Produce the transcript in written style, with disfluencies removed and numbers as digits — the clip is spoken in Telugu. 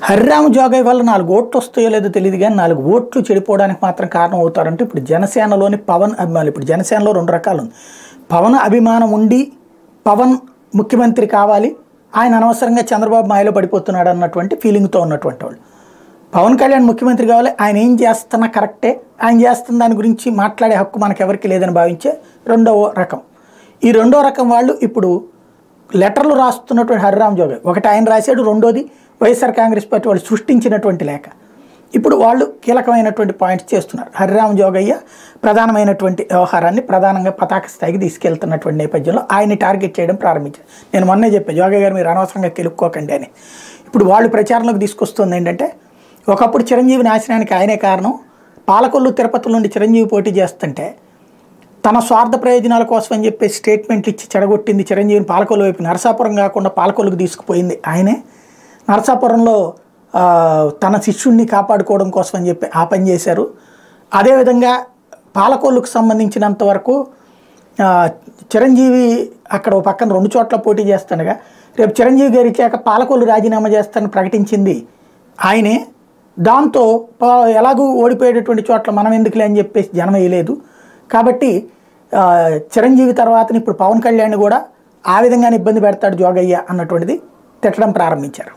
హరిరామ జోగయ్య వల్ల 4 ఓట్లు వస్తాయో లేదో తెలియదు కానీ 4 ఓట్లు చెడిపోవడానికి మాత్రం కారణం అవుతారంటే ఇప్పుడు జనసేనలోని పవన్ అభిమానులు. ఇప్పుడు జనసేనలో 2 రకాలు ఉంది. పవన్ అభిమానం ఉండి పవన్ ముఖ్యమంత్రి కావాలి, ఆయన అనవసరంగా చంద్రబాబు మాయలో పడిపోతున్నాడు అన్నటువంటి ఫీలింగ్తో ఉన్నటువంటి వాళ్ళు. పవన్ కళ్యాణ్ ముఖ్యమంత్రి కావాలి, ఆయన ఏం చేస్తున్నా కరెక్టే, ఆయన చేస్తున్న దాని గురించి మాట్లాడే హక్కు మనకెవరికి లేదని భావించే రెండవ రకం. ఈ రెండో రకం వాళ్ళు ఇప్పుడు లెటర్లు రాస్తున్నటువంటి హరిరామ జోగయ్య, ఒకటి ఆయన రాశాడు, రెండోది వైఎస్ఆర్ కాంగ్రెస్ పార్టీ వాళ్ళు సృష్టించినటువంటి లేఖ. ఇప్పుడు వాళ్ళు కీలకమైనటువంటి పాయింట్స్ చేస్తున్నారు. హరిరామ జోగయ్య ప్రధానమైనటువంటి వ్యవహారాన్ని ప్రధానంగా పతాక స్థాయికి తీసుకెళ్తున్నటువంటి నేపథ్యంలో ఆయన్ని టార్గెట్ చేయడం ప్రారంభించారు. నేను మొన్నే చెప్పాను, జోగయ్య గారు మీరు అనవసరంగా కెలుక్కోకండి అని. ఇప్పుడు వాళ్ళు ప్రచారంలోకి తీసుకొస్తుంది ఏంటంటే, ఒకప్పుడు చిరంజీవి నాశనానికి ఆయనే కారణం, పాలకొల్లు తిరుపతి నుండి చిరంజీవి పోటీ చేస్తుంటే తన స్వార్థ ప్రయోజనాల కోసం అని చెప్పి స్టేట్మెంట్లు ఇచ్చి చెడగొట్టింది చిరంజీవిని పాలకొల్లు వైపు, నరసాపురం కాకుండా పాలకొల్లుకు తీసుకుపోయింది ఆయనే. నరసాపురంలో తన శిష్యుణ్ణి కాపాడుకోవడం కోసం అని చెప్పి ఆ పని చేశారు. అదేవిధంగా పాలకొల్లుకు సంబంధించినంత వరకు చిరంజీవి అక్కడ ఒక పక్కన 2 చోట్ల పోటీ చేస్తుండగా రేపు చిరంజీవి గారి ఇచ్చాక పాలకొల్లు రాజీనామా చేస్తానని ప్రకటించింది ఆయనే. దాంతో ఎలాగూ ఓడిపోయేటటువంటి చోట్ల మనం ఎందుకులే అని చెప్పేసి జనం వేయలేదు. కాబట్టి చిరంజీవి తర్వాతని ఇప్పుడు పవన్ కళ్యాణ్ కూడా ఆ విధంగానే ఇబ్బంది పెడతాడు జోగయ్య అన్నటువంటిది తిట్టడం ప్రారంభించారు.